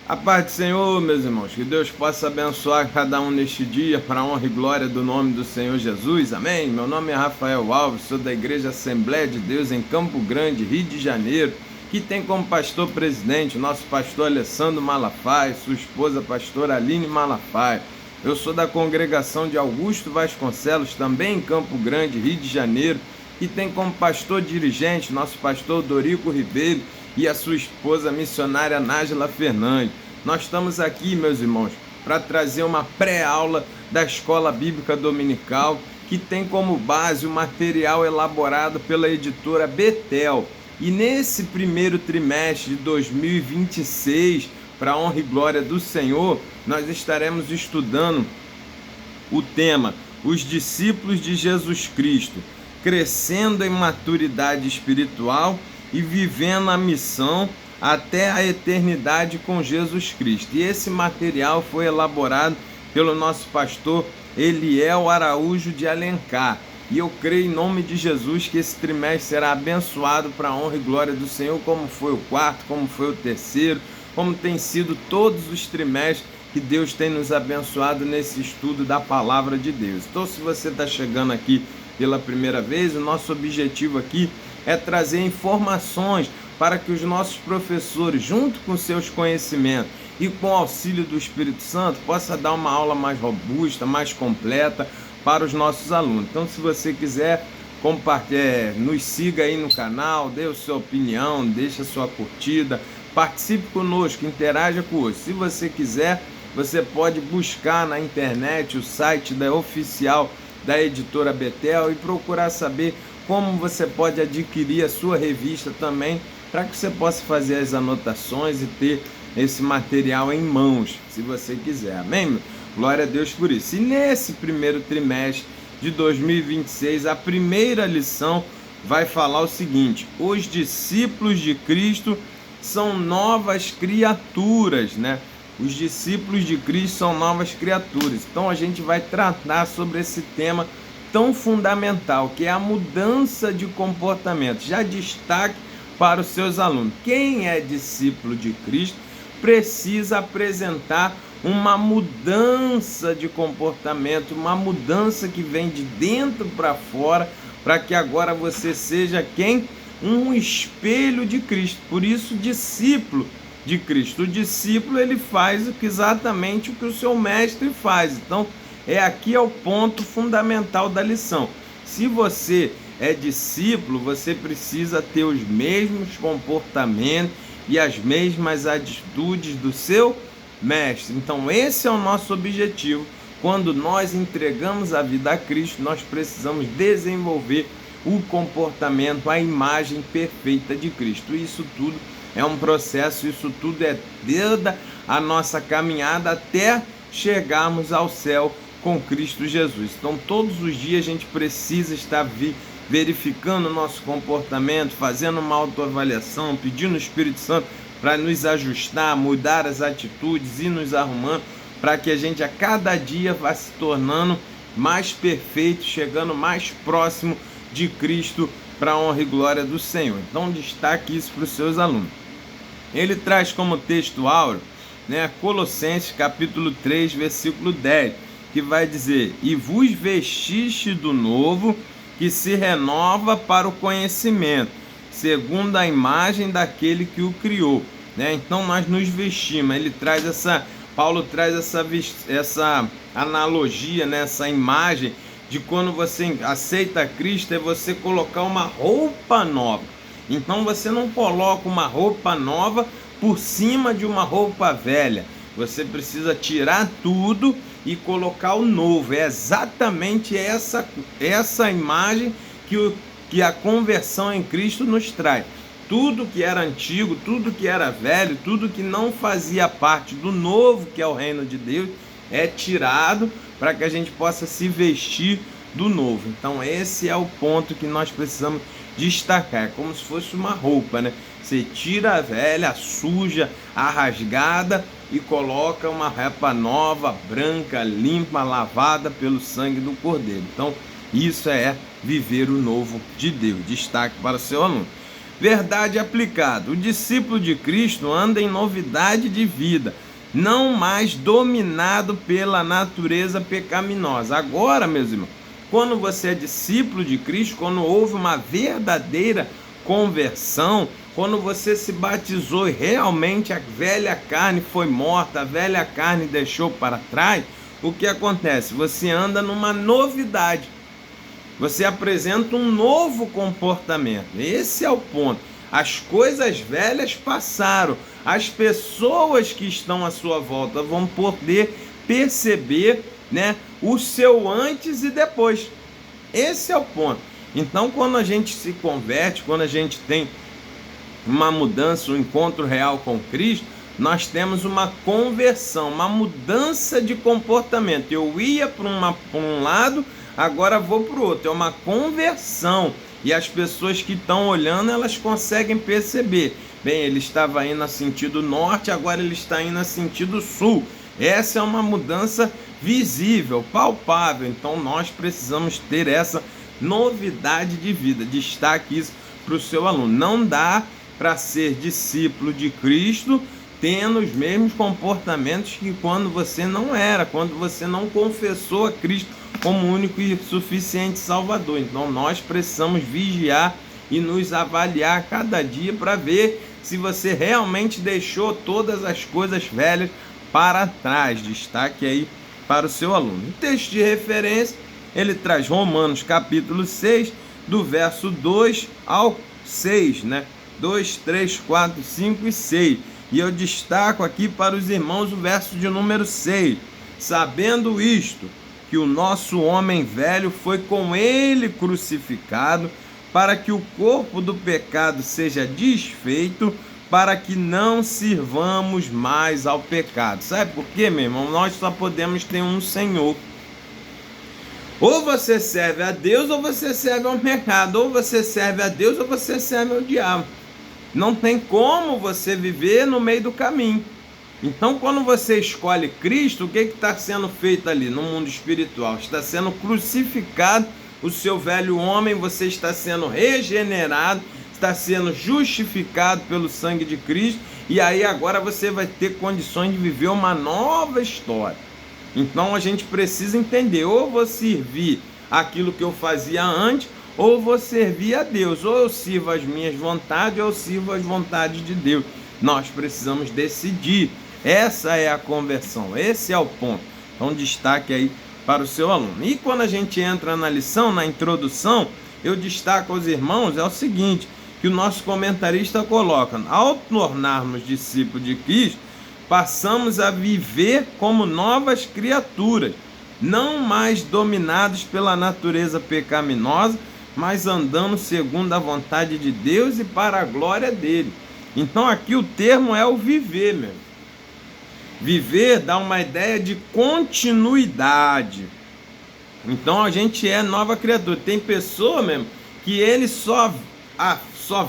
A paz do Senhor, meus irmãos, que Deus possa abençoar cada um neste dia para a honra e glória do nome do Senhor Jesus, amém? Meu nome é Rafael Alves, sou da Igreja Assembleia de Deus em Campo Grande, Rio de Janeiro, que tem como pastor presidente o nosso pastor Alessandro Malafaia, sua esposa pastora Aline Malafaia. Eu sou da congregação de Augusto Vasconcelos, também em Campo Grande, Rio de Janeiro, que tem como pastor dirigente nosso pastor Dorico Ribeiro e a sua esposa missionária Nájila Fernandes. Nós estamos aqui, meus irmãos, para trazer uma pré-aula da Escola Bíblica Dominical, que tem como base o material elaborado pela editora Betel. E nesse primeiro trimestre de 2026, para a honra e glória do Senhor, nós estaremos estudando o tema Os Discípulos de Jesus Cristo, crescendo em maturidade espiritual e vivendo a missão até a eternidade com Jesus Cristo. E esse material foi elaborado pelo nosso pastor Eliel Araújo de Alencar. E eu creio em nome de Jesus que esse trimestre será abençoado para a honra e glória do Senhor, como foi o quarto, como foi o terceiro, como tem sido todos os trimestres que Deus tem nos abençoado nesse estudo da palavra de Deus. Então, se você está chegando aqui pela primeira vez, o nosso objetivo aqui é trazer informações para que os nossos professores, junto com seus conhecimentos e com o auxílio do Espírito Santo, possa dar uma aula mais robusta, mais completa para os nossos alunos. Então, se você quiser, nos siga aí no canal, dê a sua opinião, deixe a sua curtida, participe conosco, interaja conosco. Se você quiser, você pode buscar na internet o site oficial da editora Betel e procurar saber como você pode adquirir a sua revista também, para que você possa fazer as anotações e ter esse material em mãos, se você quiser, amém? Glória a Deus por isso. E nesse primeiro trimestre de 2026, a primeira lição vai falar o seguinte: os discípulos de Cristo são novas criaturas, né? Os discípulos de Cristo são novas criaturas. Então a gente vai tratar sobre esse tema tão fundamental, que é a mudança de comportamento. Já destaque para os seus alunos: quem é discípulo de Cristo precisa apresentar uma mudança de comportamento, uma mudança que vem de dentro para fora, para que agora você seja quem? Um espelho de Cristo. Por isso, discípulo de Cristo. O discípulo, ele faz exatamente o que o seu mestre faz. Então, aqui é o ponto fundamental da lição. Se você é discípulo, você precisa ter os mesmos comportamentos e as mesmas atitudes do seu mestre. Então, esse é o nosso objetivo. Quando nós entregamos a vida a Cristo, nós precisamos desenvolver o comportamento, a imagem perfeita de Cristo. Isso tudo é um processo, isso tudo é toda a nossa caminhada até chegarmos ao céu com Cristo Jesus. Então, todos os dias a gente precisa estar verificando o nosso comportamento, fazendo uma autoavaliação, pedindo o Espírito Santo para nos ajustar, mudar as atitudes e nos arrumando, para que a gente a cada dia vá se tornando mais perfeito, chegando mais próximo de Cristo, para a honra e glória do Senhor. Então, destaque isso para os seus alunos. Ele traz como texto áureo, Colossenses capítulo 3, versículo 10, que vai dizer: e vos vestiste do novo, que se renova para o conhecimento, segundo a imagem daquele que o criou. Então nós nos vestimos. Paulo traz essa analogia, essa imagem de quando você aceita Cristo, é você colocar uma roupa nova. Então você não coloca uma roupa nova por cima de uma roupa velha. Você precisa tirar tudo e colocar o novo. É exatamente essa imagem que a conversão em Cristo nos traz. Tudo que era antigo, tudo que era velho, tudo que não fazia parte do novo, que é o reino de Deus, é tirado para que a gente possa se vestir do novo. Então esse é o ponto que nós precisamos destacar. É como se fosse uma roupa, Você tira a velha, a suja, a rasgada e coloca uma roupa nova, branca, limpa, lavada pelo sangue do Cordeiro. Então isso é viver o novo de Deus. Destaque para o seu aluno. Verdade aplicada. O discípulo de Cristo anda em novidade de vida, não mais dominado pela natureza pecaminosa. Agora, meus irmãos, quando você é discípulo de Cristo, quando houve uma verdadeira conversão, quando você se batizou e realmente a velha carne foi morta, a velha carne deixou para trás, o que acontece? Você anda numa novidade. Você apresenta um novo comportamento. Esse é o ponto. As coisas velhas passaram. As pessoas que estão à sua volta vão poder perceber, né, o seu antes e depois. Esse é o ponto. Então, quando a gente se converte, quando a gente tem uma mudança, um encontro real com Cristo, nós temos uma conversão, uma mudança de comportamento. Eu ia para um lado, agora vou para o outro. É uma conversão. E as pessoas que estão olhando, elas conseguem perceber. Bem, ele estava indo a sentido norte, agora ele está indo a sentido sul. Essa é uma mudança visível, palpável. Então nós precisamos ter essa novidade de vida. Destaque isso para o seu aluno. Não dá para ser discípulo de Cristo tendo os mesmos comportamentos que quando você não era, quando você não confessou a Cristo como único e suficiente Salvador. Então nós precisamos vigiar e nos avaliar cada dia para ver se você realmente deixou todas as coisas velhas para trás. Destaque aí para o seu aluno. O texto de referência, ele traz Romanos capítulo 6, do verso 2 ao 6, né? 2, 3, 4, 5 e 6. E eu destaco aqui para os irmãos o verso de número 6. Sabendo isto, que o nosso homem velho foi com ele crucificado, para que o corpo do pecado seja desfeito, para que não sirvamos mais ao pecado. Sabe por quê, meu irmão? Nós só podemos ter um Senhor. Ou você serve a Deus, ou você serve ao pecado. Ou você serve a Deus, ou você serve ao diabo. Não tem como você viver no meio do caminho. Então, quando você escolhe Cristo, o que está sendo feito ali no mundo espiritual? Está sendo crucificado o seu velho homem, você está sendo regenerado, está sendo justificado pelo sangue de Cristo, e aí agora você vai ter condições de viver uma nova história. Então a gente precisa entender, ou vou servir aquilo que eu fazia antes, ou vou servir a Deus, ou eu sirvo as minhas vontades, ou eu sirvo as vontades de Deus. Nós precisamos decidir. Essa é a conversão, esse é o ponto. Então destaque aí para o seu aluno. E quando a gente entra na lição, na introdução, eu destaco aos irmãos, é o seguinte, que o nosso comentarista coloca: ao tornarmos discípulos de Cristo, passamos a viver como novas criaturas, não mais dominados pela natureza pecaminosa, mas andando segundo a vontade de Deus e para a glória dele. Então aqui o termo é o viver, meu. Viver dá uma ideia de continuidade. Então a gente é nova criatura. Tem pessoa mesmo que ele só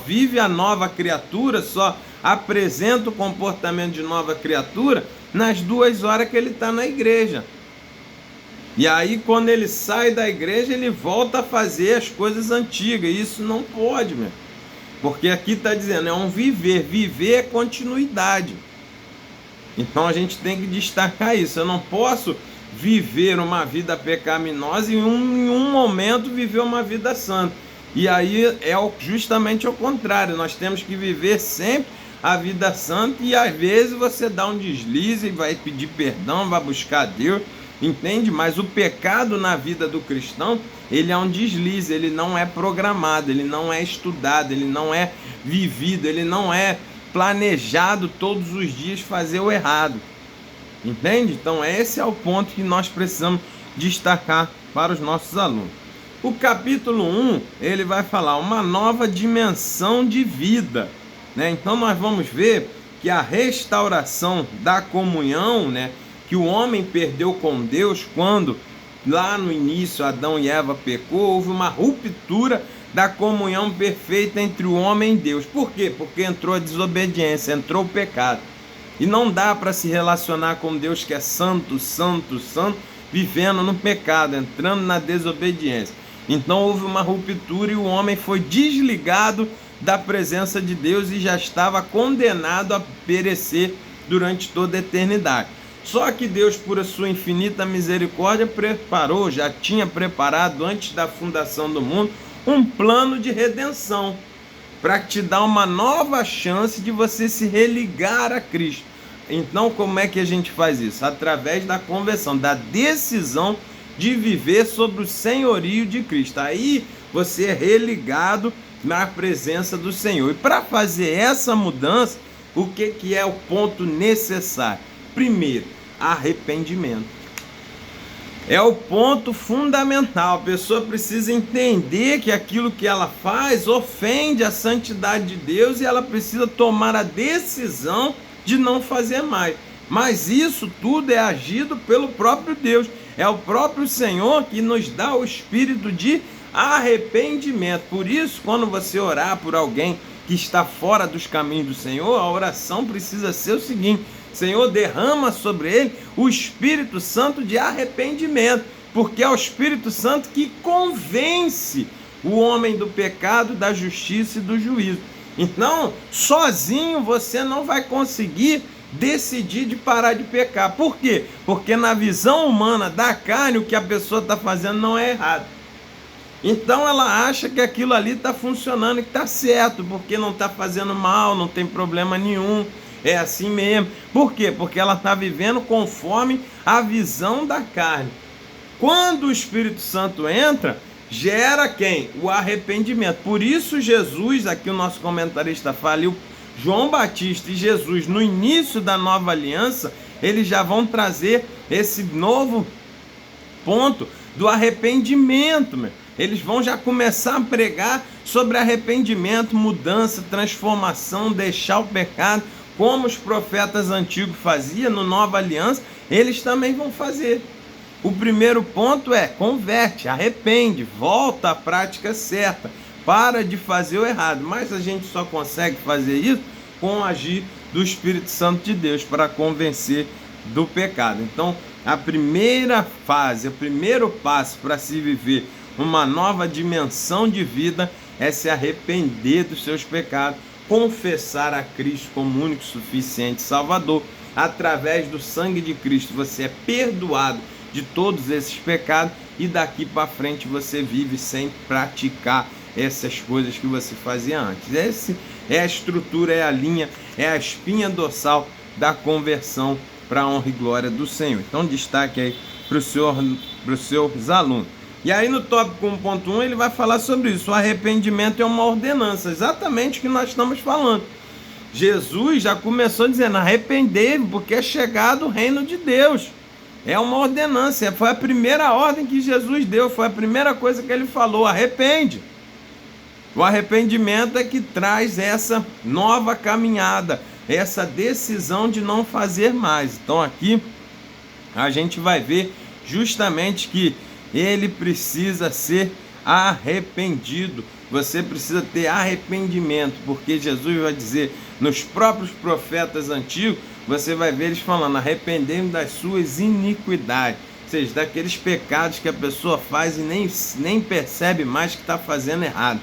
vive a nova criatura, só apresenta o comportamento de nova criatura nas 2 horas que ele está na igreja. E aí quando ele sai da igreja, ele volta a fazer as coisas antigas. E isso não pode, meu. Porque aqui está dizendo, é um viver. Viver é continuidade. Então a gente tem que destacar isso. Eu não posso viver uma vida pecaminosa e em um momento viver uma vida santa. E aí é justamente o contrário. Nós temos que viver sempre a vida santa, e às vezes você dá um deslize e vai pedir perdão, vai buscar Deus, entende? Mas o pecado na vida do cristão, ele é um deslize, ele não é programado, ele não é estudado, ele não é vivido, ele não é planejado todos os dias fazer o errado, entende? Então esse é o ponto que nós precisamos destacar para os nossos alunos. O capítulo 1, ele vai falar uma nova dimensão de vida, né? Então nós vamos ver que a restauração da comunhão, né, que o homem perdeu com Deus quando lá no início Adão e Eva pecou, houve uma ruptura da comunhão perfeita entre o homem e Deus. Por quê? Porque entrou a desobediência, entrou o pecado. E não dá para se relacionar com Deus que é santo, santo, santo, vivendo no pecado, entrando na desobediência. Então houve uma ruptura e o homem foi desligado da presença de Deus e já estava condenado a perecer durante toda a eternidade. Só que Deus, por a sua infinita misericórdia, já tinha preparado antes da fundação do mundo, um plano de redenção, para te dar uma nova chance de você se religar a Cristo. Então, como é que a gente faz isso? Através da conversão, da decisão de viver sob o senhorio de Cristo. Aí você é religado na presença do Senhor. E para fazer essa mudança, o que é o ponto necessário? Primeiro, arrependimento. É o ponto fundamental. A pessoa precisa entender que aquilo que ela faz ofende a santidade de Deus e ela precisa tomar a decisão de não fazer mais. Mas isso tudo é agido pelo próprio Deus. É o próprio Senhor que nos dá o espírito de arrependimento. Por isso, quando você orar por alguém que está fora dos caminhos do Senhor, a oração precisa ser o seguinte: Senhor, derrama sobre ele o Espírito Santo de arrependimento, porque é o Espírito Santo que convence o homem do pecado, da justiça e do juízo. Então, sozinho você não vai conseguir decidir de parar de pecar. Por quê? Porque na visão humana da carne, o que a pessoa está fazendo não é errado. Então ela acha que aquilo ali está funcionando e que está certo, porque não está fazendo mal, não tem problema nenhum, é assim mesmo. Por quê? Porque ela está vivendo conforme a visão da carne. Quando o Espírito Santo entra, gera quem? O arrependimento. Por isso Jesus, aqui o nosso comentarista fala, o João Batista e Jesus, no início da nova aliança, eles já vão trazer esse novo ponto do arrependimento, meu. Eles vão já começar a pregar sobre arrependimento, mudança, transformação, deixar o pecado, como os profetas antigos faziam no Nova Aliança, eles também vão fazer. O primeiro ponto é: converte, arrepende, volta à prática certa, para de fazer o errado. Mas a gente só consegue fazer isso com o agir do Espírito Santo de Deus para convencer do pecado. Então, a primeira fase, o primeiro passo para se viver uma nova dimensão de vida é se arrepender dos seus pecados, confessar a Cristo como único, suficiente Salvador. Através do sangue de Cristo você é perdoado de todos esses pecados e daqui para frente você vive sem praticar essas coisas que você fazia antes. Essa é a estrutura, é a linha, é a espinha dorsal da conversão para a honra e glória do Senhor. Então destaque aí para os seus alunos. E aí no tópico 1.1 ele vai falar sobre isso. O arrependimento é uma ordenança, exatamente o que nós estamos falando. Jesus já começou dizendo: arrependei-vos, porque é chegado o reino de Deus. É uma ordenança, foi a primeira ordem que Jesus deu, foi a primeira coisa que ele falou: arrepende. O arrependimento é que traz essa nova caminhada, essa decisão de não fazer mais. Então aqui a gente vai ver justamente que ele precisa ser arrependido. Você precisa ter arrependimento, porque Jesus vai dizer nos próprios profetas antigos, você vai ver eles falando: arrependendo das suas iniquidades, ou seja, daqueles pecados que a pessoa faz e nem percebe mais que está fazendo errado.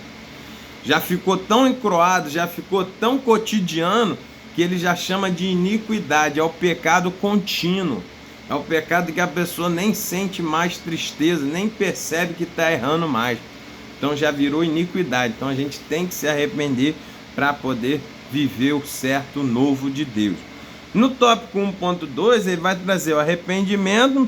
Já ficou tão encroado, já ficou tão cotidiano, que ele já chama de iniquidade, é o pecado contínuo. É o pecado que a pessoa nem sente mais tristeza, nem percebe que está errando mais. Então já virou iniquidade. Então a gente tem que se arrepender para poder viver o certo novo de Deus. No tópico 1.2 ele vai trazer: o arrependimento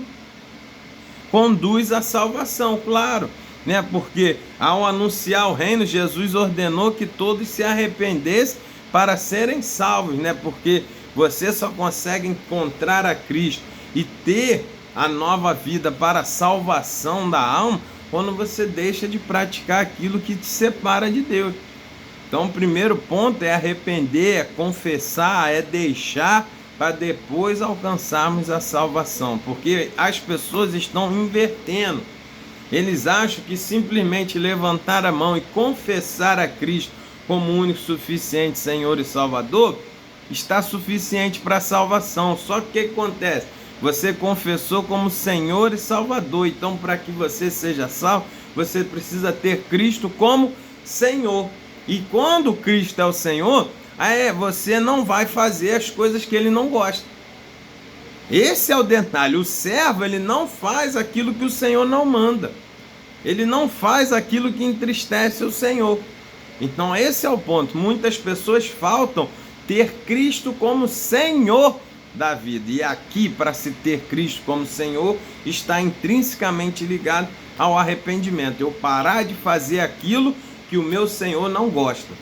conduz à salvação, claro, né? Porque ao anunciar o reino, Jesus ordenou que todos se arrependessem para serem salvos, né? Porque você só consegue encontrar a Cristo e ter a nova vida para a salvação da alma quando você deixa de praticar aquilo que te separa de Deus. Então o primeiro ponto é arrepender, é confessar, é deixar, para depois alcançarmos a salvação. Porque as pessoas estão invertendo. Eles acham que simplesmente levantar a mão e confessar a Cristo como único, suficiente Senhor e Salvador está suficiente para a salvação. Só que o que acontece? Você confessou como Senhor e Salvador. Então, para que você seja salvo, você precisa ter Cristo como Senhor. E quando Cristo é o Senhor, você não vai fazer as coisas que ele não gosta. Esse é o detalhe. O servo, ele não faz aquilo que o Senhor não manda. Ele não faz aquilo que entristece o Senhor. Então esse é o ponto. Muitas pessoas faltam ter Cristo como Senhor da vida. E aqui, para se ter Cristo como Senhor, está intrinsecamente ligado ao arrependimento. Eu parar de fazer aquilo que o meu Senhor não gosta,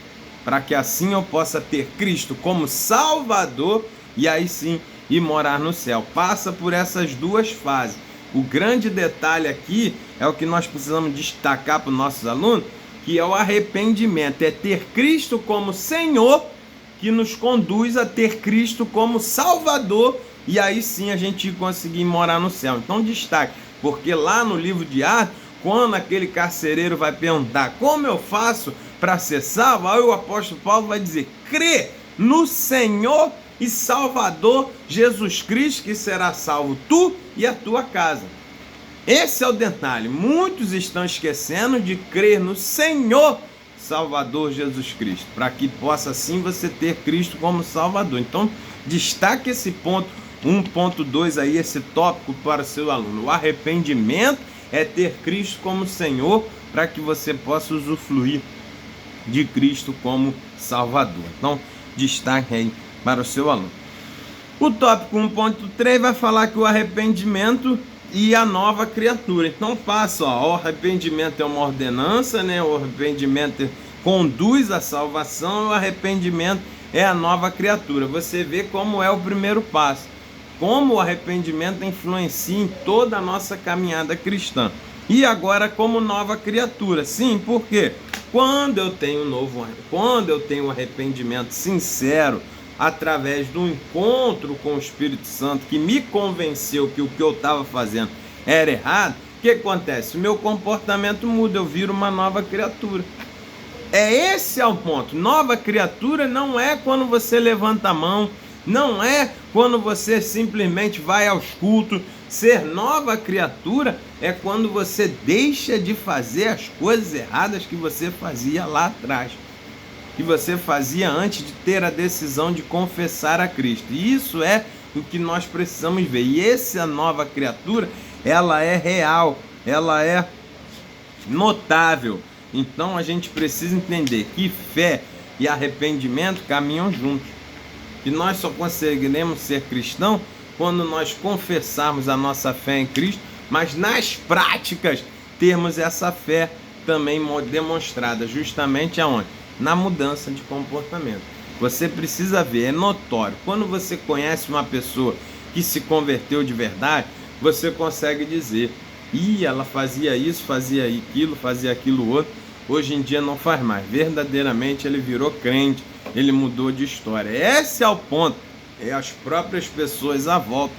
para que assim eu possa ter Cristo como Salvador e aí sim ir morar no céu. Passa por essas duas fases. O grande detalhe aqui é o que nós precisamos destacar para os nossos alunos, que é o arrependimento, é ter Cristo como Senhor, que nos conduz a ter Cristo como Salvador, e aí sim a gente conseguir morar no céu. Então destaque, porque lá no livro de Atos, quando aquele carcereiro vai perguntar como eu faço para ser salvo, aí o apóstolo Paulo vai dizer: crê no Senhor e Salvador Jesus Cristo, que será salvo tu e a tua casa. Esse é o detalhe. Muitos estão esquecendo de crer no Senhor Salvador Jesus Cristo, para que possa assim você ter Cristo como Salvador. Então destaque esse ponto 1.2 aí, esse tópico para o seu aluno. O arrependimento é ter Cristo como Senhor, para que você possa usufruir de Cristo como Salvador. Então destaque aí para o seu aluno. O tópico 1.3 vai falar que o arrependimento e a nova criatura. Então passa, o arrependimento é uma ordenança, né? O arrependimento conduz à salvação, o arrependimento é a nova criatura. Você vê como é o primeiro passo, como o arrependimento influencia em toda a nossa caminhada cristã. E agora como nova criatura. Sim, porque quando eu tenho um arrependimento sincero, através do encontro com o Espírito Santo, que me convenceu que o que eu estava fazendo era errado, o que acontece? O meu comportamento muda, eu viro uma nova criatura. Esse é o ponto. Nova criatura não é quando você levanta a mão, não é quando você simplesmente vai aos cultos. Ser nova criatura é quando você deixa de fazer as coisas erradas que você fazia lá atrás, que você fazia antes de ter a decisão de confessar a Cristo. E isso é o que nós precisamos ver. E essa nova criatura, ela é real, ela é notável. Então a gente precisa entender que fé e arrependimento caminham juntos. Que nós só conseguiremos ser cristãos quando nós confessarmos a nossa fé em Cristo, mas nas práticas termos essa fé também demonstrada, justamente aonde? Na mudança de comportamento. Você precisa ver, é notório. Quando você conhece uma pessoa que se converteu de verdade, você consegue dizer: ela fazia isso, fazia aquilo outro, hoje em dia não faz mais. Verdadeiramente ele virou crente, ele mudou de história. Esse é o ponto. É as próprias pessoas à volta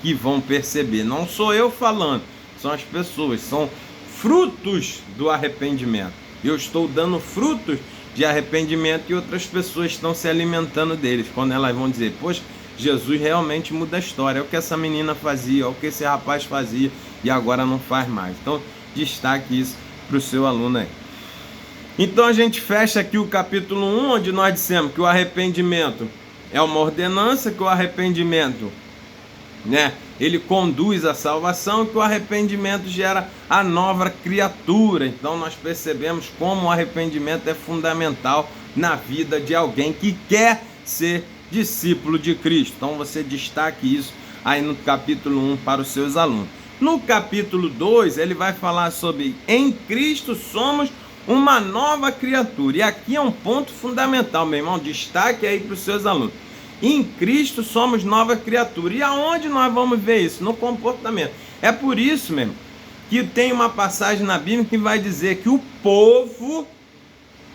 que vão perceber. Não sou eu falando, são as pessoas, são frutos do arrependimento. Eu estou dando frutos de arrependimento e outras pessoas estão se alimentando deles, quando elas vão dizer: poxa, Jesus realmente muda a história, é o que essa menina fazia, é o que esse rapaz fazia e agora não faz mais. Então destaque isso para o seu aluno aí. Então a gente fecha aqui o capítulo 1, onde nós dissemos que o arrependimento é uma ordenança, que o arrependimento, ele conduz à salvação, que o arrependimento gera a nova criatura. Então nós percebemos como o arrependimento é fundamental na vida de alguém que quer ser discípulo de Cristo. Então você destaque isso aí no capítulo 1 para os seus alunos. No capítulo 2 ele vai falar sobre em Cristo somos uma nova criatura. E aqui é um ponto fundamental, meu irmão. Destaque aí para os seus alunos. Em Cristo somos nova criatura. E aonde nós vamos ver isso? No comportamento. É por isso, meu irmão, que tem uma passagem na Bíblia que vai dizer que o povo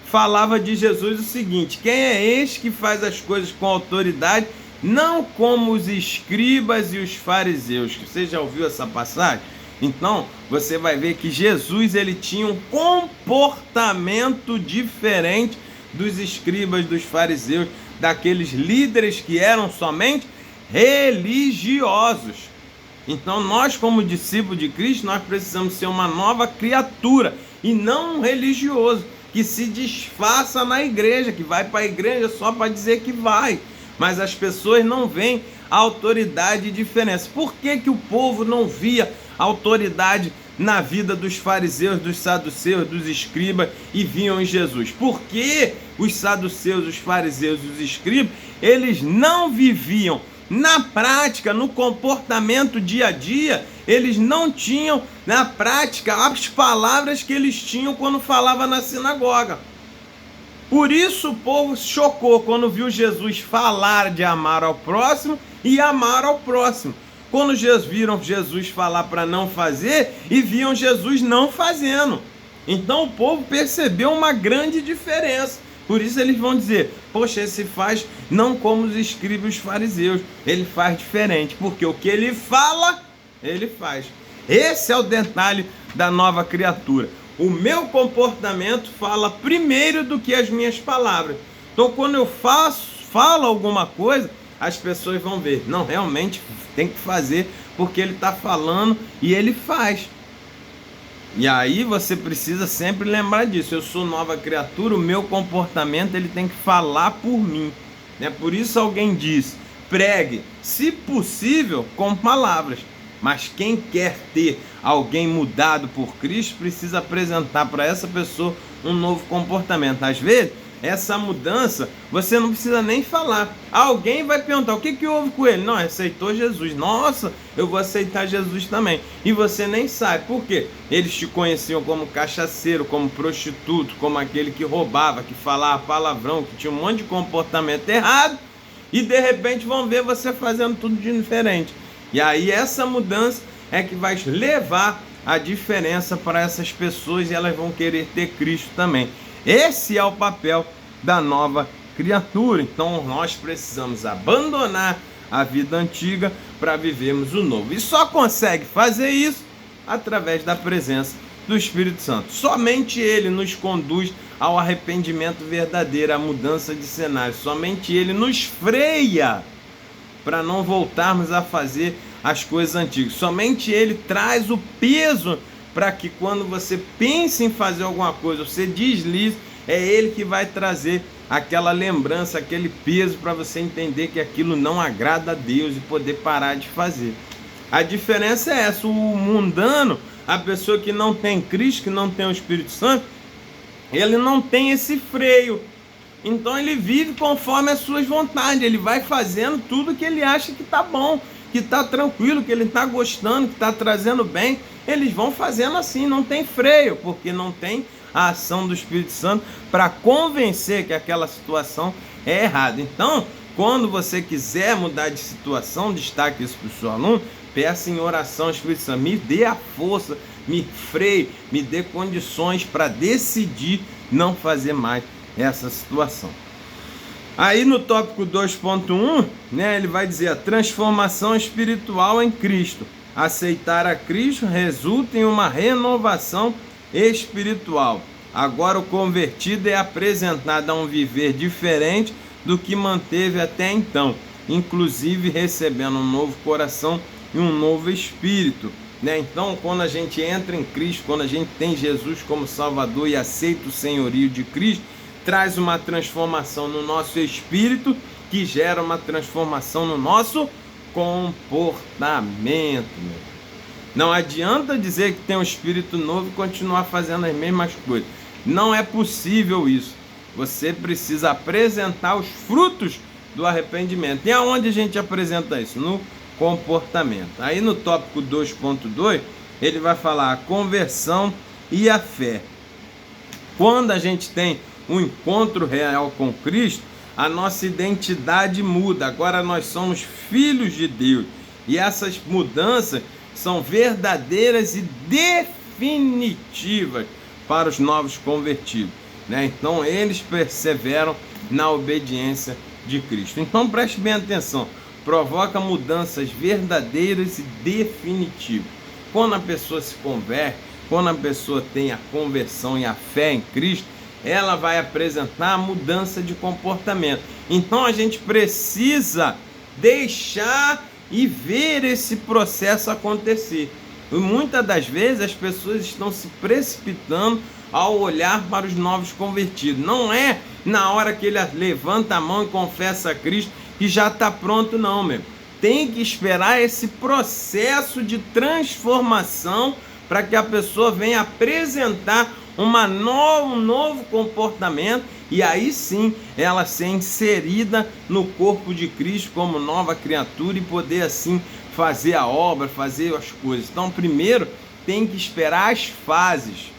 falava de Jesus o seguinte: quem é este que faz as coisas com autoridade, não como os escribas e os fariseus? Você já ouviu essa passagem? Então, você vai ver que Jesus ele tinha um comportamento diferente dos escribas, dos fariseus, daqueles líderes que eram somente religiosos. Então, nós como discípulos de Cristo, nós precisamos ser uma nova criatura e não um religioso. que se disfarça na igreja, que vai para a igreja só para dizer que vai, mas as pessoas não veem a autoridade e diferença. Por que que o povo não via autoridade na vida dos fariseus, dos saduceus, dos escribas e viam em Jesus? Porque os saduceus, os fariseus e os escribas, eles não viviam na prática, no comportamento dia a dia, eles não tinham na prática as palavras que eles tinham quando falava na sinagoga. Por isso o povo se chocou quando viu Jesus falar de amar ao próximo e amar ao próximo. Quando viram Jesus falar para não fazer e viam Jesus não fazendo. Então o povo percebeu uma grande diferença. Por isso eles vão dizer, poxa, esse faz não como os escribas e os fariseus, ele faz diferente, porque o que ele fala, ele faz. Esse é o detalhe da nova criatura. O meu comportamento fala primeiro do que as minhas palavras. Então quando eu falo alguma coisa, as pessoas vão ver, não, realmente tem que fazer, porque ele está falando e ele faz. E aí você precisa sempre lembrar disso. Eu sou nova criatura, o meu comportamento ele tem que falar por mim, né? Por isso alguém diz, pregue, se possível, com palavras. Mas quem quer ter alguém mudado por Cristo precisa apresentar para essa pessoa um novo comportamento. Às vezes, essa mudança você não precisa nem falar. Alguém vai perguntar, o que houve com ele? Não, aceitou Jesus. Nossa, eu vou aceitar Jesus também. E você nem sabe. Por quê? Eles te conheciam como cachaceiro, como prostituto, como aquele que roubava, que falava palavrão, que tinha um monte de comportamento errado. E de repente vão ver você fazendo tudo de diferente. E aí essa mudança é que vai levar a diferença para essas pessoas e elas vão querer ter Cristo também. Esse é o papel da nova criatura. Então nós precisamos abandonar a vida antiga para vivermos o novo. E só consegue fazer isso através da presença do Espírito Santo. Somente Ele nos conduz ao arrependimento verdadeiro, à mudança de cenário. Somente Ele nos freia para não voltarmos a fazer as coisas antigas. Somente Ele traz o peso para que quando você pense em fazer alguma coisa, você deslize, é Ele que vai trazer aquela lembrança, aquele peso para você entender que aquilo não agrada a Deus e poder parar de fazer. A diferença é essa, o mundano, a pessoa que não tem Cristo, que não tem o Espírito Santo, ele não tem esse freio. Então ele vive conforme as suas vontades, ele vai fazendo tudo que ele acha que está bom, que está tranquilo, que ele está gostando, que está trazendo bem. Eles vão fazendo assim, não tem freio, porque não tem a ação do Espírito Santo para convencer que aquela situação é errada. Então, quando você quiser mudar de situação, destaque isso para o seu aluno, peça em oração ao Espírito Santo, me dê a força, me freie, me dê condições para decidir não fazer mais essa situação. Aí no tópico 2.1, né, ele vai dizer a transformação espiritual em Cristo. Aceitar a Cristo resulta em uma renovação espiritual. Agora o convertido é apresentado a um viver diferente do que manteve até então, inclusive recebendo um novo coração e um novo espírito, né? Então, quando a gente entra em Cristo, quando a gente tem Jesus como Salvador e aceita o senhorio de Cristo, traz uma transformação no nosso espírito, que gera uma transformação no nosso comportamento. Não adianta dizer que tem um espírito novo e continuar fazendo as mesmas coisas. Não é possível isso. Você precisa apresentar os frutos do arrependimento. E aonde a gente apresenta isso? No comportamento. Aí no tópico 2.2, ele vai falar a conversão e a fé. Quando a gente tem um encontro real com Cristo, a nossa identidade muda. Agora nós somos filhos de Deus. E essas mudanças são verdadeiras e definitivas para os novos convertidos, né? Então eles perseveram na obediência de Cristo. Então preste bem atenção, provoca mudanças verdadeiras e definitivas. Quando a pessoa se converte, quando a pessoa tem a conversão e a fé em Cristo, ela vai apresentar a mudança de comportamento. Então a gente precisa deixar e ver esse processo acontecer. E muitas das vezes as pessoas estão se precipitando ao olhar para os novos convertidos. Não é na hora que ele levanta a mão e confessa a Cristo que já está pronto, não, meu. Tem que esperar esse processo de transformação para que a pessoa venha apresentar um novo comportamento e aí sim ela ser inserida no corpo de Cristo como nova criatura e poder assim fazer a obra, fazer as coisas. Então primeiro tem que esperar as fases.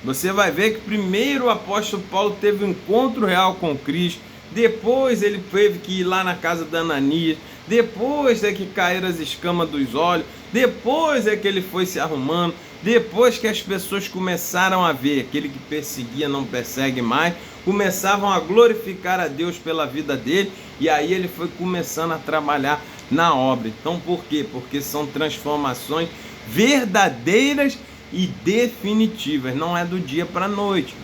Você vai ver que primeiro o apóstolo Paulo teve um encontro real com Cristo, depois ele teve que ir lá na casa da Ananias, depois é que caíram as escamas dos olhos, depois é que ele foi se arrumando, depois que as pessoas começaram a ver, aquele que perseguia não persegue mais, começavam a glorificar a Deus pela vida dele, e aí ele foi começando a trabalhar na obra. Então por quê? Porque são transformações verdadeiras e definitivas, não é do dia para a noite.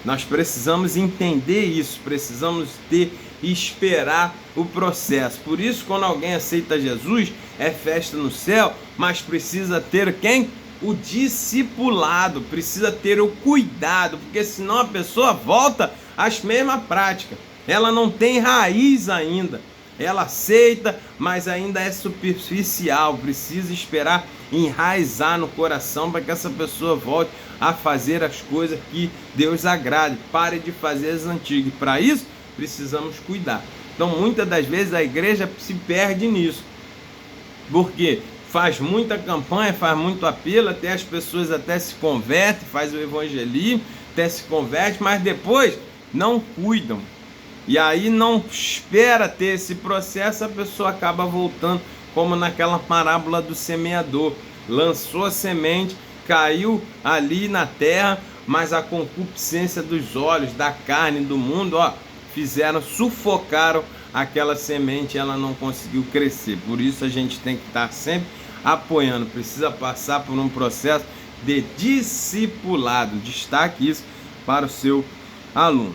Nós precisamos entender isso, precisamos ter e esperar o processo. Por isso, quando alguém aceita Jesus, é festa no céu, mas precisa ter quem? O discipulado, precisa ter o cuidado, porque senão a pessoa volta às mesmas práticas. Ela não tem raiz ainda. Ela aceita, mas ainda é superficial. Precisa esperar enraizar no coração para que essa pessoa volte a fazer as coisas que Deus agrade. Pare de fazer as antigas. Para isso, precisamos cuidar. Então, muitas das vezes a igreja se perde nisso. Porque faz muita campanha, faz muito apelo, até as pessoas até se convertem, faz o evangelismo, até se converte, mas depois não cuidam. E aí não espera ter esse processo, a pessoa acaba voltando, como naquela parábola do semeador. Lançou a semente, caiu ali na terra, mas a concupiscência dos olhos, da carne, do mundo, sufocaram aquela semente, ela não conseguiu crescer. Por isso a gente tem que estar sempre apoiando, precisa passar por um processo de discipulado. Destaque isso para o seu aluno.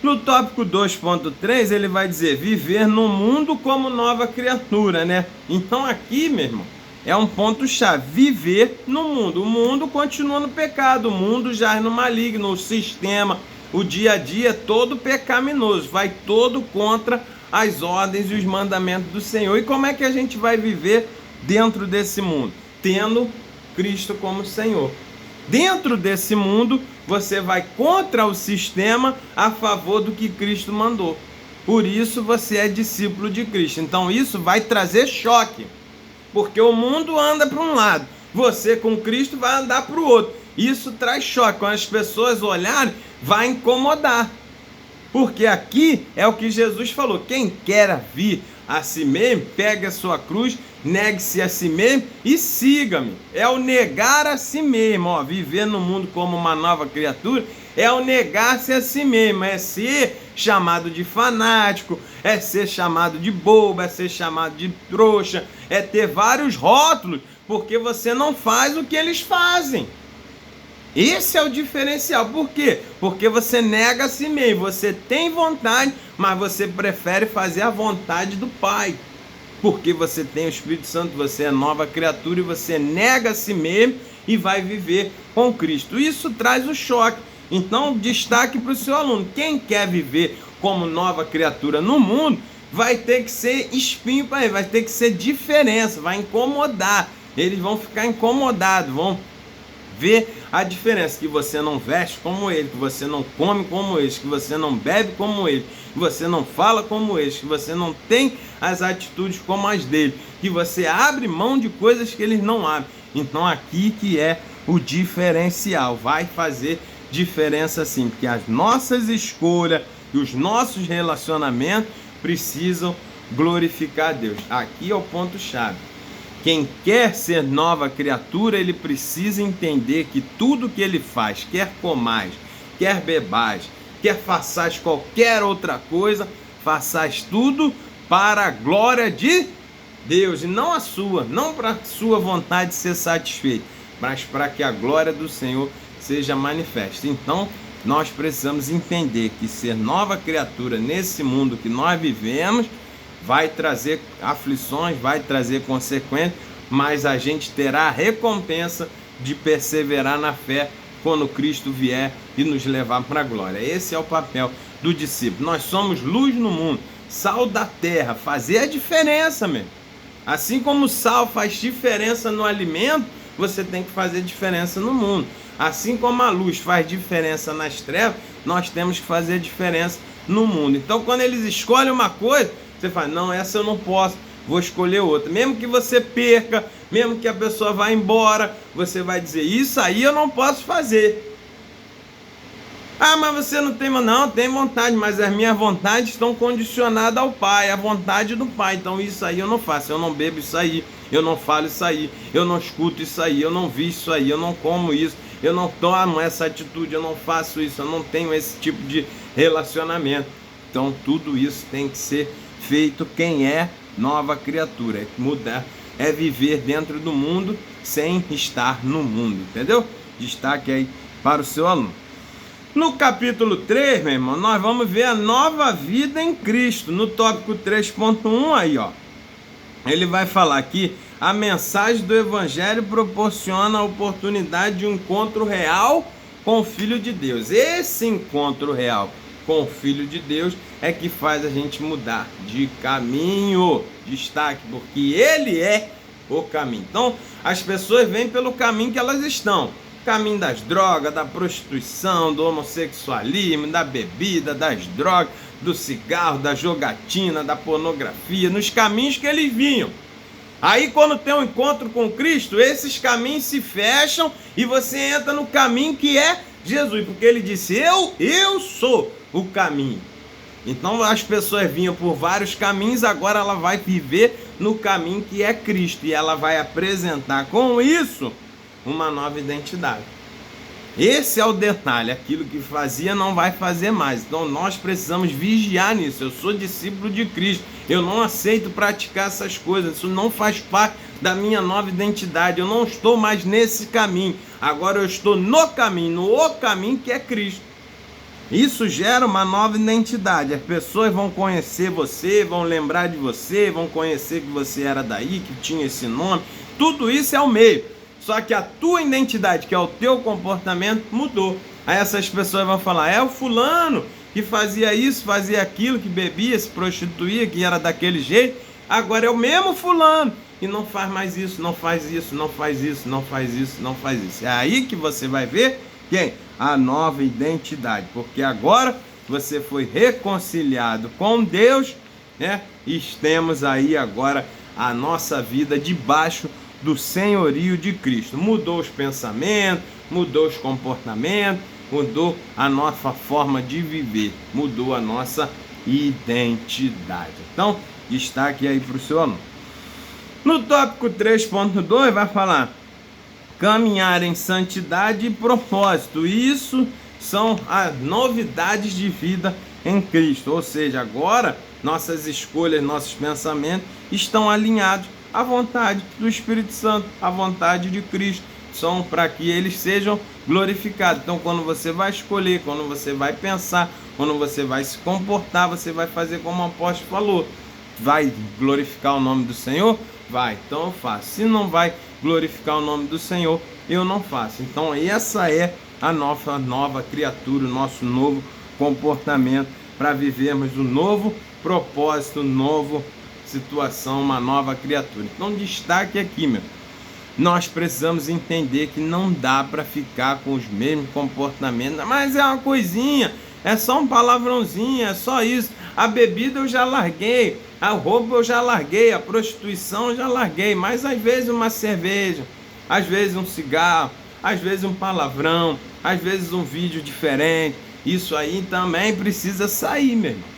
No tópico 2.3 ele vai dizer viver no mundo como nova criatura, né? Então aqui, meu irmão, é um ponto chave, viver no mundo. O mundo continua no pecado, o mundo jaz no maligno, o sistema, o dia a dia todo pecaminoso, vai todo contra as ordens e os mandamentos do Senhor. E como é que a gente vai viver dentro desse mundo? Tendo Cristo como Senhor. Dentro desse mundo, você vai contra o sistema a favor do que Cristo mandou. Por isso você é discípulo de Cristo. Então isso vai trazer choque. Porque o mundo anda para um lado, você com Cristo vai andar para o outro. Isso traz choque. Quando as pessoas olharem, vai incomodar. Porque aqui é o que Jesus falou: quem quer vir a si mesmo, pegue a sua cruz, negue-se a si mesmo e siga-me. É o negar a si mesmo, viver no mundo como uma nova criatura, é o negar-se a si mesmo, é ser chamado de fanático, é ser chamado de bobo, é ser chamado de trouxa, é ter vários rótulos, porque você não faz o que eles fazem. Esse é o diferencial. Por quê? Porque você nega a si mesmo. Você tem vontade, mas você prefere fazer a vontade do Pai. Porque você tem o Espírito Santo, você é nova criatura e você nega a si mesmo e vai viver com Cristo. Isso traz o choque. Então, destaque para o seu aluno. Quem quer viver como nova criatura no mundo, vai ter que ser espinho para ele, vai ter que ser diferença, vai incomodar. Eles vão ficar incomodados, vão ver a diferença, que você não veste como ele, que você não come como eles, que você não bebe como ele, que você não fala como eles, que você não tem as atitudes como as dele, que você abre mão de coisas que eles não abrem. Então aqui que é o diferencial, vai fazer diferença sim, porque as nossas escolhas e os nossos relacionamentos precisam glorificar a Deus. Aqui é o ponto chave. Quem quer ser nova criatura, ele precisa entender que tudo que ele faz, quer comais, quer bebais, quer façais qualquer outra coisa, façais tudo para a glória de Deus e não a sua, não para a sua vontade de ser satisfeito, mas para que a glória do Senhor seja manifesta. Então, nós precisamos entender que ser nova criatura nesse mundo que nós vivemos vai trazer aflições, vai trazer consequências, mas a gente terá a recompensa de perseverar na fé quando Cristo vier e nos levar para a glória. Esse é o papel do discípulo. Nós somos luz no mundo, sal da terra, fazer a diferença mesmo. Assim como o sal faz diferença no alimento, você tem que fazer diferença no mundo. Assim como a luz faz diferença nas trevas, nós temos que fazer diferença no mundo. Então, quando eles escolhem uma coisa, você fala, não, essa eu não posso, vou escolher outra. Mesmo que você perca, mesmo que a pessoa vá embora, você vai dizer, isso aí eu não posso fazer. Ah, mas você não tem, não, tem vontade, mas as minhas vontades estão condicionadas ao Pai, à vontade do Pai. Então isso aí eu não faço, eu não bebo isso aí, eu não falo isso aí, eu não escuto isso aí, eu não vi isso aí, eu não como isso, eu não tomo essa atitude, eu não faço isso, eu não tenho esse tipo de relacionamento. Então tudo isso tem que ser feito quem é nova criatura, é mudar, é viver dentro do mundo sem estar no mundo, entendeu? Destaque aí para o seu aluno. No capítulo 3, meu irmão, nós vamos ver a nova vida em Cristo. No tópico 3.1 aí, ó. Ele vai falar que a mensagem do Evangelho proporciona a oportunidade de um encontro real com o Filho de Deus. Esse encontro real com o Filho de Deus é que faz a gente mudar de caminho. Destaque, porque Ele é o caminho. Então, as pessoas vêm pelo caminho que elas estão. Caminho das drogas, da prostituição, do homossexualismo, da bebida, das drogas, do cigarro, da jogatina, da pornografia, nos caminhos que eles vinham. Aí quando tem um encontro com Cristo, esses caminhos se fecham e você entra no caminho que é Jesus, porque ele disse, eu sou o caminho. Então as pessoas vinham por vários caminhos, agora ela vai viver no caminho que é Cristo e ela vai apresentar com isso uma nova identidade. Esse é o detalhe, aquilo que fazia não vai fazer mais. Então nós precisamos vigiar nisso. Eu sou discípulo de Cristo, eu não aceito praticar essas coisas, isso não faz parte da minha nova identidade, eu não estou mais nesse caminho, agora eu estou no caminho que é Cristo. Isso gera uma nova identidade, as pessoas vão conhecer você, vão lembrar de você, vão conhecer que você era daí, que tinha esse nome, tudo isso é o meio. Só que a tua identidade, que é o teu comportamento, mudou. Aí essas pessoas vão falar, é o fulano que fazia isso, fazia aquilo, que bebia, se prostituía, que era daquele jeito. Agora é o mesmo fulano e não faz mais isso, não faz isso, não faz isso, não faz isso, não faz isso. É aí que você vai ver quem? A nova identidade. Porque agora você foi reconciliado com Deus, né? E temos aí agora a nossa vida debaixo do senhorio de Cristo. Mudou os pensamentos, mudou os comportamentos, mudou a nossa forma de viver, mudou a nossa identidade. Então, destaque aí para o seu aluno. No tópico 3.2 vai falar caminhar em santidade e propósito. Isso são as novidades de vida em Cristo. Ou seja, agora nossas escolhas, nossos pensamentos estão alinhados à vontade do Espírito Santo, à vontade de Cristo, são para que eles sejam glorificados. Então, quando você vai escolher, quando você vai pensar, quando você vai se comportar, você vai fazer como o apóstolo falou. Vai glorificar o nome do Senhor? Vai, então eu faço. Se não vai glorificar o nome do Senhor, eu não faço. Então, essa é a nossa nova criatura, o nosso novo comportamento para vivermos um novo propósito, novo situação, uma nova criatura. Então destaque aqui, meu. Nós precisamos entender que não dá para ficar com os mesmos comportamentos, mas é uma coisinha, é só um palavrãozinho, é só isso. A bebida eu já larguei, a roupa eu já larguei, a prostituição eu já larguei, mas às vezes uma cerveja, às vezes um cigarro, às vezes um palavrão, às vezes um vídeo diferente, isso aí também precisa sair, meu irmão.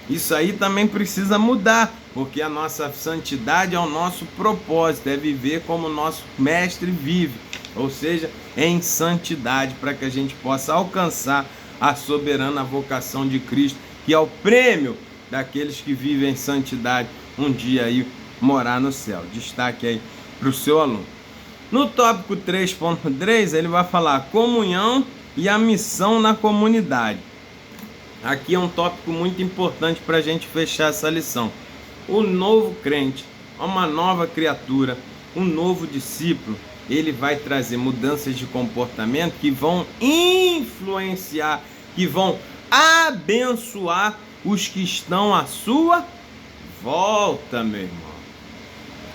Isso aí também precisa mudar, porque a nossa santidade é o nosso propósito, é viver como o nosso mestre vive, ou seja, em santidade, para que a gente possa alcançar a soberana vocação de Cristo, que é o prêmio daqueles que vivem em santidade, um dia aí morar no céu. Destaque aí para o seu aluno. No tópico 3.3 ele vai falar comunhão e a missão na comunidade. Aqui é um tópico muito importante para a gente fechar essa lição. O novo crente, uma nova criatura, um novo discípulo, ele vai trazer mudanças de comportamento que vão influenciar, que vão abençoar os que estão à sua volta, meu irmão.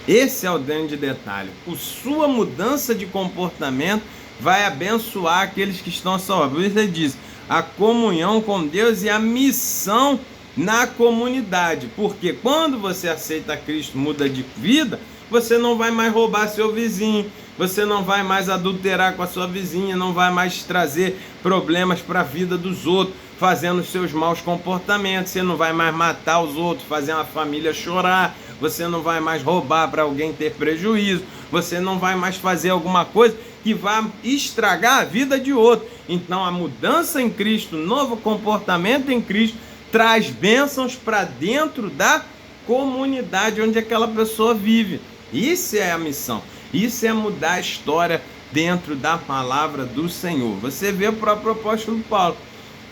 Esse é o grande detalhe. A sua mudança de comportamento vai abençoar aqueles que estão à sua volta. Por isso ele diz, a comunhão com Deus e a missão na comunidade. Porque quando você aceita Cristo, muda de vida, você não vai mais roubar seu vizinho, você não vai mais adulterar com a sua vizinha, não vai mais trazer problemas para a vida dos outros, fazendo seus maus comportamentos, você não vai mais matar os outros, fazer uma família chorar, você não vai mais roubar para alguém ter prejuízo, você não vai mais fazer alguma coisa que vá estragar a vida de outro. Então a mudança em Cristo, novo comportamento em Cristo, traz bênçãos para dentro da comunidade onde aquela pessoa vive. Isso é a missão, isso é mudar a história dentro da palavra do Senhor. Você vê o próprio apóstolo Paulo,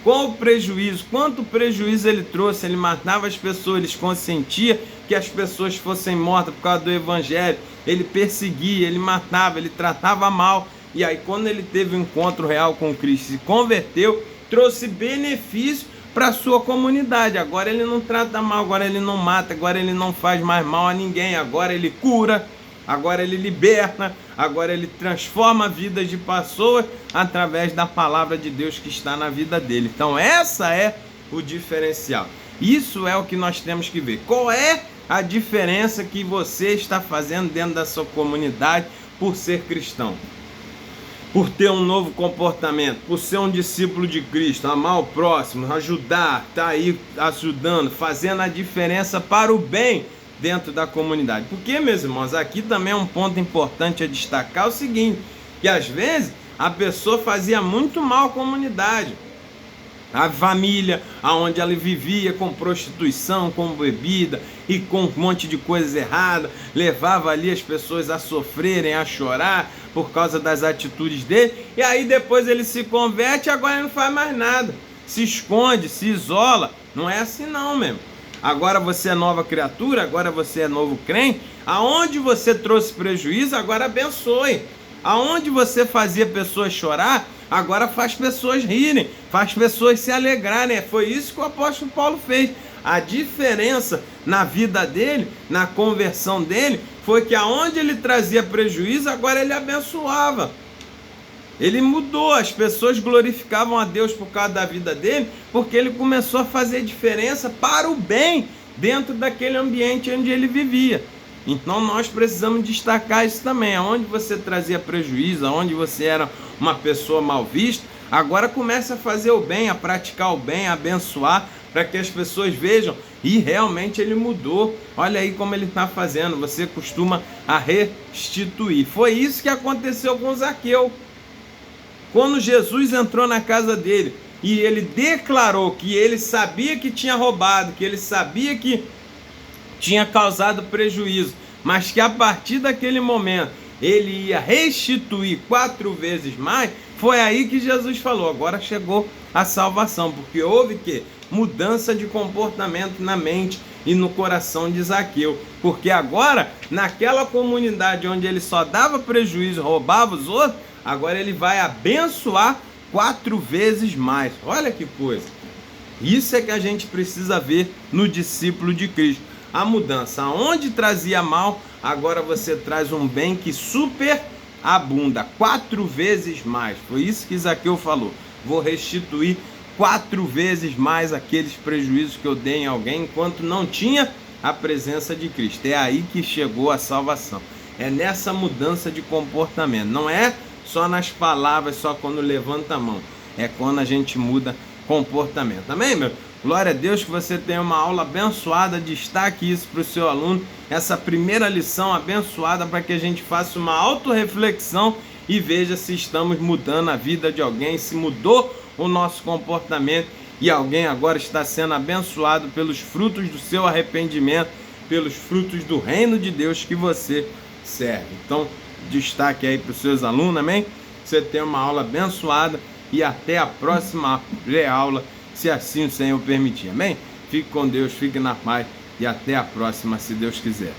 qual o prejuízo, quanto prejuízo ele trouxe, ele matava as pessoas, ele consentia que as pessoas fossem mortas por causa do evangelho, ele perseguia, ele matava, ele tratava mal, e aí quando ele teve um encontro real com Cristo, se converteu, trouxe benefício para a sua comunidade. Agora ele não trata mal, agora ele não mata, agora ele não faz mais mal a ninguém, agora ele cura, agora ele liberta, agora ele transforma vidas de pessoas através da palavra de Deus que está na vida dele. Então essa é o diferencial. Isso é o que nós temos que ver. Qual é a diferença que você está fazendo dentro da sua comunidade por ser cristão? Por ter um novo comportamento, por ser um discípulo de Cristo, amar o próximo, ajudar, tá aí ajudando, fazendo a diferença para o bem dentro da comunidade. Porque, meus irmãos, aqui também é um ponto importante a destacar o seguinte, que às vezes a pessoa fazia muito mal à comunidade, a família aonde ela vivia com prostituição, com bebida e com um monte de coisas erradas, levava ali as pessoas a sofrerem, a chorar por causa das atitudes dele, e aí depois ele se converte e agora ele não faz mais nada, se esconde, se isola. Não é assim não, mesmo. Agora você é nova criatura, agora você é novo crente, aonde você trouxe prejuízo, agora abençoe. Aonde você fazia pessoas chorar, agora faz pessoas rirem, faz pessoas se alegrarem. Foi isso que o apóstolo Paulo fez. A diferença na vida dele, na conversão dele, foi que aonde ele trazia prejuízo, agora ele abençoava. Ele mudou, as pessoas glorificavam a Deus por causa da vida dele, porque ele começou a fazer diferença para o bem dentro daquele ambiente onde ele vivia. Então nós precisamos destacar isso também. Aonde você trazia prejuízo, aonde você era uma pessoa mal vista, agora comece a fazer o bem, a praticar o bem, a abençoar, para que as pessoas vejam, e realmente ele mudou. Olha aí como ele está fazendo, você costuma a restituir. Foi isso que aconteceu com Zaqueu. Quando Jesus entrou na casa dele e ele declarou que ele sabia que tinha roubado, que ele sabia que tinha causado prejuízo, mas que a partir daquele momento ele ia restituir 4 vezes mais, foi aí que Jesus falou, agora chegou a salvação, porque houve que mudança de comportamento na mente e no coração de Zaqueu, porque agora naquela comunidade onde ele só dava prejuízo, roubava os outros, agora ele vai abençoar 4 vezes mais. Olha que coisa! Isso é que a gente precisa ver no discípulo de Cristo. A mudança, onde trazia mal, agora você traz um bem que superabunda, 4 vezes mais. Foi isso que Zaqueu falou. Vou restituir 4 vezes mais aqueles prejuízos que eu dei em alguém enquanto não tinha a presença de Cristo. É aí que chegou a salvação. É nessa mudança de comportamento. Não é só nas palavras, só quando levanta a mão. É quando a gente muda comportamento. Amém, meu? Glória a Deus que você tenha uma aula abençoada. Destaque isso para o seu aluno. Essa primeira lição abençoada para que a gente faça uma autorreflexão e veja se estamos mudando a vida de alguém, se mudou o nosso comportamento e alguém agora está sendo abençoado pelos frutos do seu arrependimento, pelos frutos do reino de Deus que você serve. Então, destaque aí para os seus alunos, amém? Você tenha uma aula abençoada e até a próxima aula, se assim o Senhor permitir, amém? Fique com Deus, fique na paz e até a próxima, se Deus quiser.